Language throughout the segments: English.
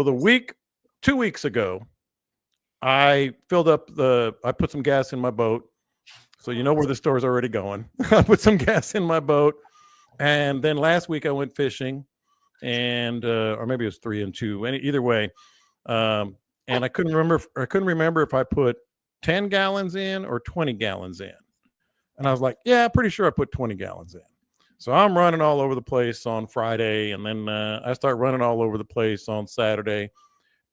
2 weeks ago, I put some gas in my boat. So you know where the story's already going. I put some gas in my boat. And then last week I went fishing and, or maybe it was 3 and 2, either way. And I couldn't remember if I put 10 gallons in or 20 gallons in. And I was like, yeah, pretty sure I put 20 gallons in. So I'm running all over the place on Friday. And then I start running all over the place on Saturday.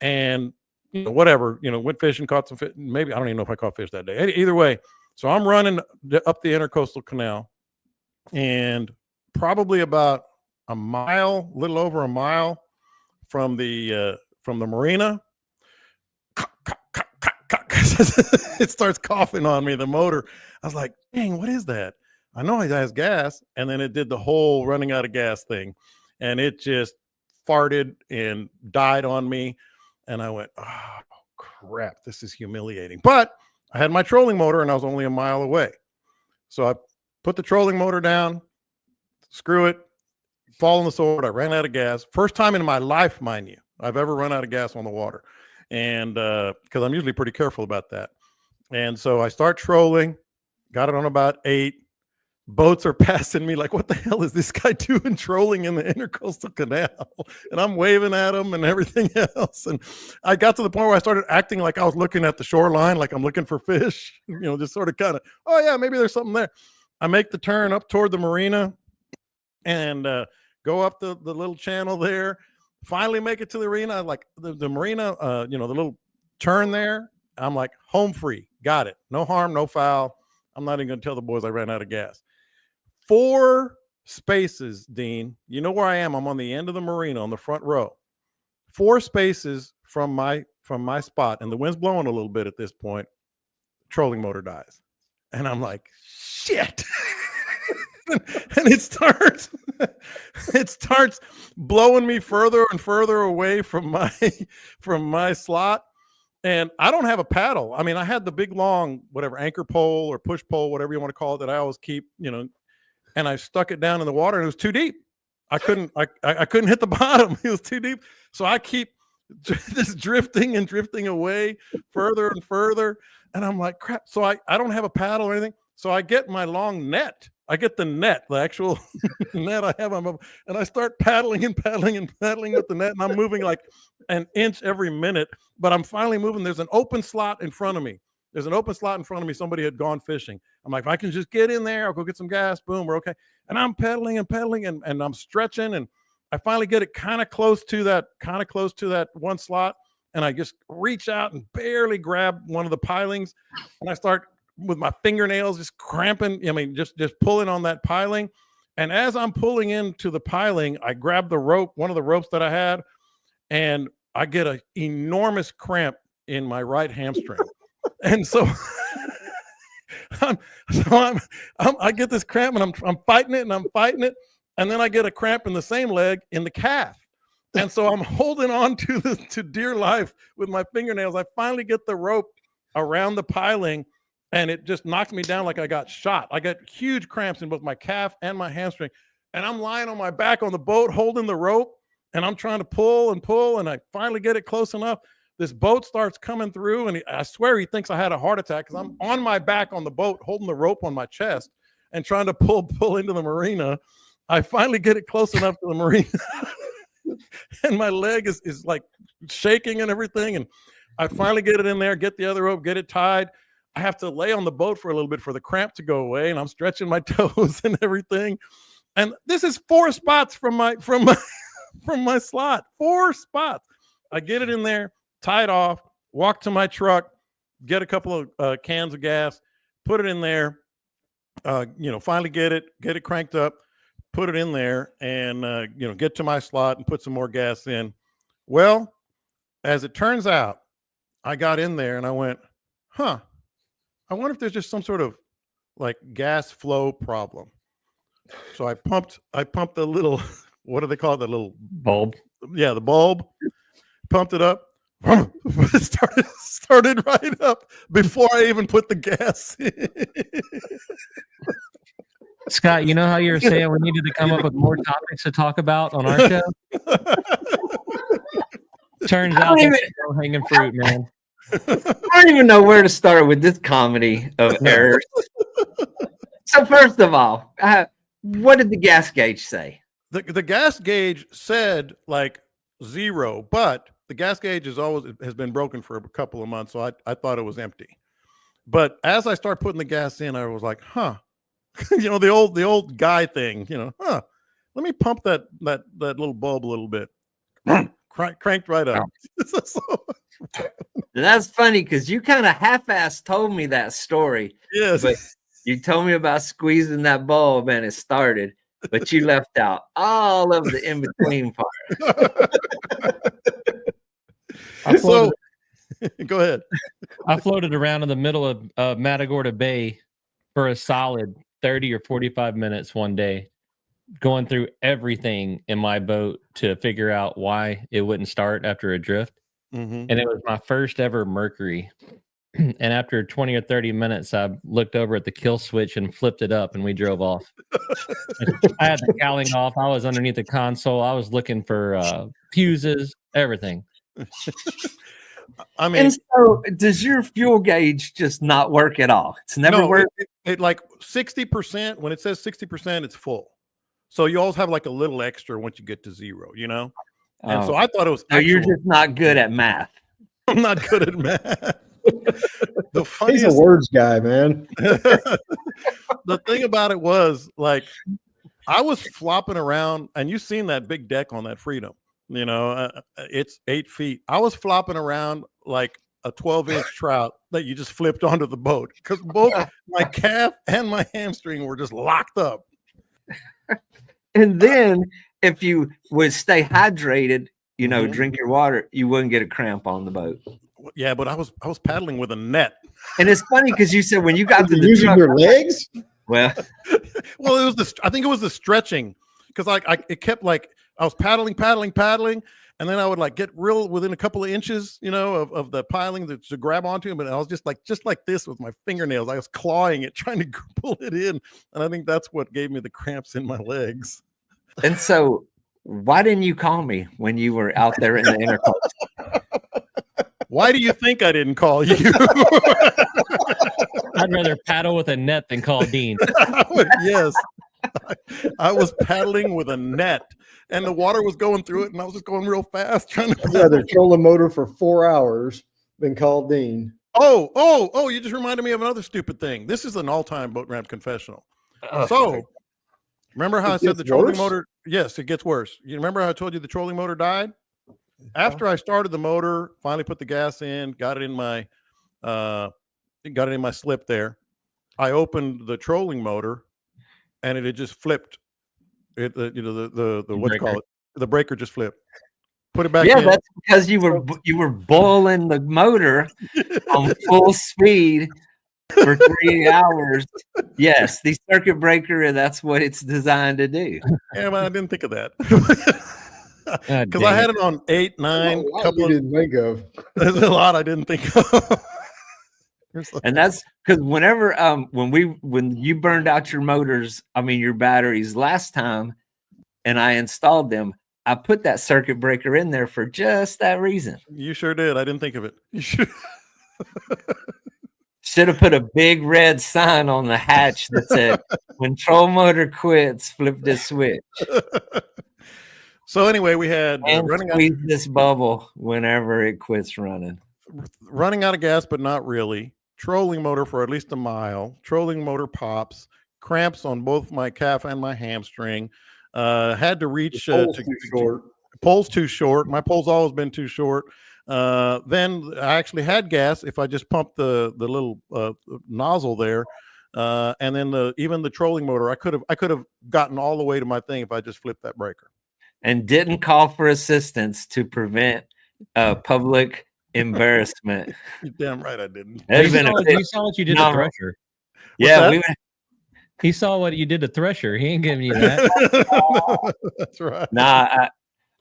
And whatever, went fishing, caught some fish. Maybe, I don't even know if I caught fish that day. Either way. So I'm running up the Intercoastal Canal, and probably about a little over a mile from the marina, it starts coughing on me, the motor. I was like, dang, what is that? I know it has gas. And then it did the whole running out of gas thing, and it just farted and died on me. And I went, oh, crap, this is humiliating. But I had my trolling motor and I was only a mile away. So I put the trolling motor down, screw it, fall on the sword. I ran out of gas. First time in my life, mind you, I've ever run out of gas on the water. And because I'm usually pretty careful about that. And so I start trolling, got it on about 8. Boats are passing me like, what the hell is this guy doing trolling in the Intercoastal Canal? And I'm waving at him and everything else. And I got to the point where I started acting like I was looking at the shoreline, like I'm looking for fish, just sort of kind of, oh yeah, maybe there's something there. I make the turn up toward the marina and go up the little channel there. Finally make it to the arena. Like the marina, the little turn there. I'm like, home free. Got it. No harm, no foul. I'm not even going to tell the boys I ran out of gas. 4 spaces, Dean. You know where I am. I'm on the end of the marina on the front row. 4 spaces from my spot, and the wind's blowing a little bit at this point. Trolling motor dies. And I'm like, shit. And it starts blowing me further and further away from my slot. And I don't have a paddle. I mean, I had the big long, whatever, anchor pole or push pole, whatever you want to call it, that I always keep, and I stuck it down in the water and it was too deep. I couldn't hit the bottom. It was too deep. So I keep just drifting and drifting away further and further. And I'm like, crap. So I don't have a paddle or anything. So I get my long net. I get the net, the actual net I have. And I start paddling with the net. And I'm moving like an inch every minute, but I'm finally moving. There's an open slot in front of me. Somebody had gone fishing. I'm like, if I can just get in there, I'll go get some gas. Boom, we're okay. And I'm pedaling and I'm stretching. And I finally get it kind of close to that one slot. And I just reach out and barely grab one of the pilings. And I start with my fingernails just cramping. I mean, just pulling on that piling. And as I'm pulling into the piling, I grab the rope, one of the ropes that I had, and I get an enormous cramp in my right hamstring. And so I get this cramp and I'm fighting it. And then I get a cramp in the same leg in the calf. And so I'm holding on to dear life with my fingernails. I finally get the rope around the piling and it just knocks me down like I got shot. I got huge cramps in both my calf and my hamstring. And I'm lying on my back on the boat holding the rope and I'm trying to pull. And I finally get it close enough. This boat starts coming through and I swear he thinks I had a heart attack because I'm on my back on the boat holding the rope on my chest and trying to pull into the marina. I finally get it close enough to the marina. And my leg is like shaking and everything. And I finally get it in there, get the other rope, get it tied. I have to lay on the boat for a little bit for the cramp to go away. And I'm stretching my toes and everything. And this is 4 spots from my slot, 4 spots. I get it in there, tie it off, walk to my truck, get a couple of cans of gas, put it in there, finally get it cranked up, put it in there and, get to my slot and put some more gas in. Well, as it turns out, I got in there and I went, I wonder if there's just some sort of like gas flow problem. So I pumped the little, what do they call it? The little bulb. Yeah, the bulb. Pumped it up. It started right up before I even put the gas in. Scott, you know how you're saying we needed to come up with more topics to talk about on our show? Turns I out don't that's even- low hanging fruit, man. I don't even know where to start with this comedy of errors. So first of all, what did the gas gauge say? The gas gauge said like 0, but the gas gauge has been broken for a couple of months, so I thought it was empty. But as I start putting the gas in, I was like, huh, the old guy thing, let me pump that little bulb a little bit. Cranked right up. That's funny because you kind of half-assed told me that story. Yes. But you told me about squeezing that bulb and it started, but you left out all of the in-between part. So go ahead. I floated around in the middle of Matagorda Bay for a solid 30 or 45 minutes one day, going through everything in my boat to figure out why it wouldn't start after a drift. Mm-hmm. And it was my first ever Mercury. And after 20 or 30 minutes, I looked over at the kill switch and flipped it up, and we drove off. I had the cowling off. I was underneath the console. I was looking for fuses, everything. I mean, and so does your fuel gauge just not work at all? It's never worked. It like 60%. When it says 60%, it's full. So you always have like a little extra once you get to 0, And so I thought it was. So you're just not good at math. I'm not good at math. He's a words guy, man. The thing about it was, like, I was flopping around, and you've seen that big deck on that Freedom. It's 8 feet. I was flopping around like a 12-inch trout that you just flipped onto the boat because both my calf and my hamstring were just locked up. And then if you would stay hydrated, drink your water, you wouldn't get a cramp on the boat. Yeah, but I was paddling with a net. And it's funny because you said when you got to the using truck, your legs. well, it was I think it was the stretching because it kept like I was paddling, and then I would like get real within a couple of inches, of the piling to grab onto him, and I was just like this with my fingernails. I was clawing it, trying to pull it in, and I think that's what gave me the cramps in my legs. And so, why didn't you call me when you were out there in the intercom? Why do you think I didn't call you? I'd rather paddle with a net than call Dean. Yes. I was paddling with a net, and the water was going through it, and I was just going real fast trying to. I'd rather troll a motor for 4 hours than call Dean. Oh! You just reminded me of another stupid thing. This is an all-time boat ramp confessional. Oh, so, remember how I said the trolling worse? motor? Yes, it gets worse. You remember how I told you the trolling motor died? After I started the motor, finally put the gas in, got it in my slip there. I opened the trolling motor, and it had just flipped. The what you call it? The breaker just flipped. Put it back in. that's because you were boiling the motor on full speed for 3 hours. Yes, the circuit breaker, that's what it's designed to do. Yeah, but I didn't think of that. Because I had it on 8, 9. You didn't think of. There's a lot I didn't think of. And that's because whenever when you burned out your batteries last time, and I installed them, I put that circuit breaker in there for just that reason. You sure did. I didn't think of it. You should have put a big red sign on the hatch that said, "When troll motor quits, flip this switch." So anyway, we had squeeze this bubble whenever it quits running. Running out of gas, but not really. Trolling motor for at least a mile. Trolling motor pops. Cramps on both my calf and my hamstring. Had to reach. Pole's too short. My pole's always been too short. Then I actually had gas if I just pumped the little nozzle there. And then even the trolling motor, I could have gotten all the way to my thing if I just flipped that breaker. And didn't call for assistance to prevent public embarrassment. You're damn right I didn't. You saw what you did to Thresher. Yeah, he saw what you did to Thresher. He ain't giving you that. That's right. Nah,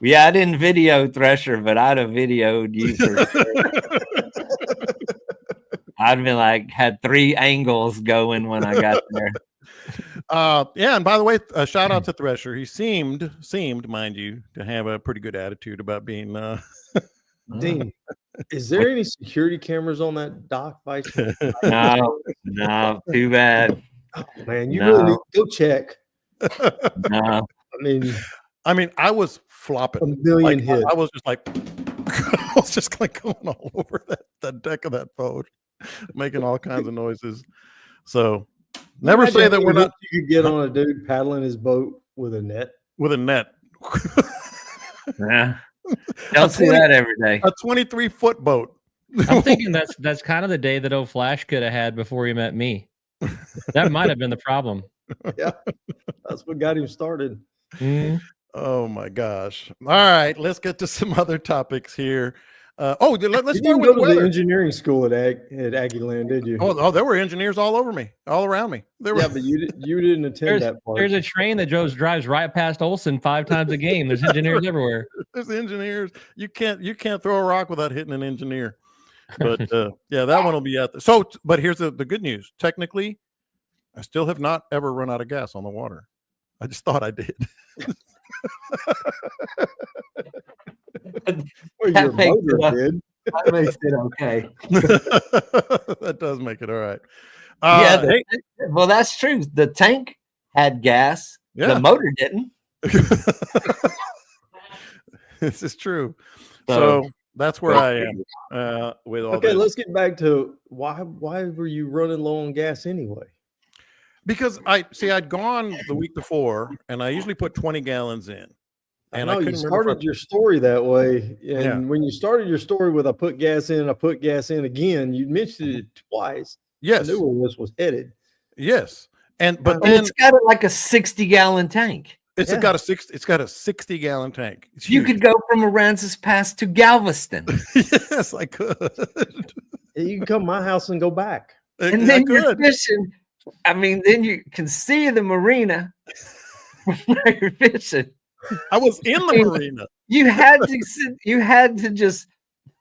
I didn't video Thresher, but I'd have videoed you for sure. I'd been like, had 3 angles going when I got there. Yeah, and by the way, a shout out to Thresher. He seemed, mind you, to have a pretty good attitude about being Dean, is there any security cameras on that dock by chance? No, too bad. Oh, man, you really need to go check. No. I mean, I was flopping. a million Like, hits. I was just like, I was just like going all over the deck of that boat, making all kinds of noises. So never say that we're not. You could get on a dude paddling his boat with a net. With a net. Yeah. Don't see that every day. A 23-foot boat. I'm thinking that's kind of the day that old Flash could have had before he met me. That might have been the problem. Yeah, that's what got him started. Mm. Oh my gosh! All right, let's get to some other topics here. Let's You start didn't with go to weather. the engineering school at Aggieland, did you? Oh, there were engineers all over me, all around me. There Yeah, were. but you didn't attend that part. There's a train that drives right past Olson 5 times a game. There's engineers everywhere. There's engineers. You can't throw a rock without hitting an engineer. But yeah, that one will be out there. So, but here's the good news. Technically, I still have not ever run out of gas on the water. I just thought I did. Well, your motor did. That makes it okay. That does make it all right. Well, that's true. The tank had gas. Yeah. The motor didn't. This is true. So that's where I am with all Okay, this. let's get back to why were you running low on gas anyway? Because I'd gone the week before, and I usually put 20 gallons in. And I you couldn't remember started your story that way, and Yeah. when you started your story with "I put gas in again," you mentioned it twice. Yes, I knew where this was headed. yes, but And then it's got like a 60-gallon tank. it's Yeah. got a 60-gallon tank. It's You huge. could go from Aransas Pass to Galveston. Yes, I could. You can come to my house and go back. And I then you're could. fishing. I mean, then you can see the marina where you're fishing. I was in the marina. You had to just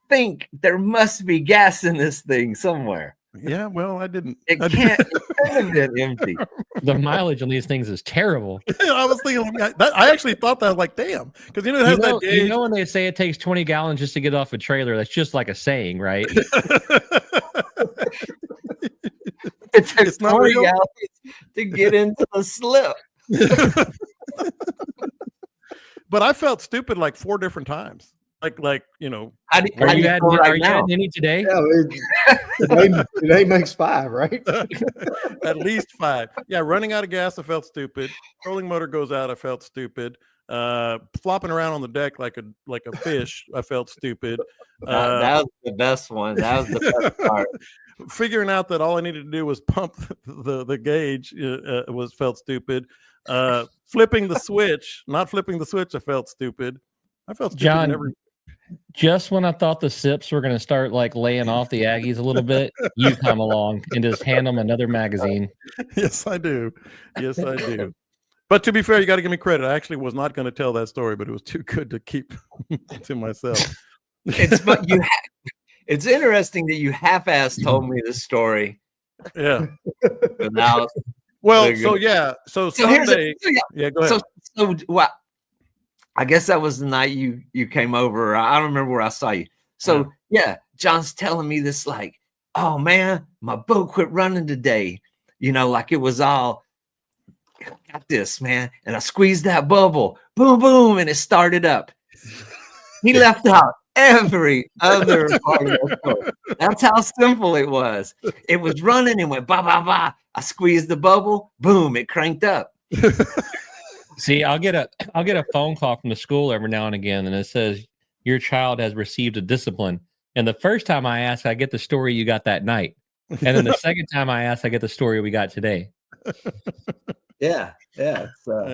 think there must be gas in this thing somewhere. Yeah, well, I didn't. It I can't have been empty. The mileage on these things is terrible. I was thinking I actually thought that, like, damn, because it has that gauge. You know when they say it takes 20 gallons just to get off a trailer, that's just like a saying, right? It took It's not 20 real. gallons to get into the slip. But I felt stupid like 4 different times. Like you know, How do Are you feel adding right now? any today? Yeah, today makes 5, right? at least 5. Yeah, running out of gas, I felt stupid. Trolling motor goes out, I felt stupid. Flopping around on the deck like a fish, I felt stupid. That was the best one. That was the best part. Figuring out that all I needed to do was pump the gauge felt stupid. Flipping the switch, not flipping the switch, I felt stupid. I felt stupid. John, just when I thought the sips were going to start like laying off the Aggies a little bit, you come along and just hand them another magazine. Yes, I do. Yes, I do. But to be fair, you got to give me credit. I actually was not going to tell that story, but it was too good to keep to myself. It's interesting that you half-ass told me this story. Yeah. But now, Well, so yeah. So here's Sunday. Yeah, go ahead. so well, I guess that was the night you came over. I don't remember where I saw you. So yeah, John's telling me this like, oh man, my boat quit running today. You know, like it was all got this, man. And I squeezed that bubble, boom, boom, and it started up. He left out every other part of the boat. That's how simple it was. It was running and went ba ba ba. I squeezed the bubble, boom, it cranked up. See, I'll get a phone call from the school every now and again, and it says your child has received a discipline. And the first time I ask, I get the story you got that night, and then the second time I ask, I get the story we got today. Yeah.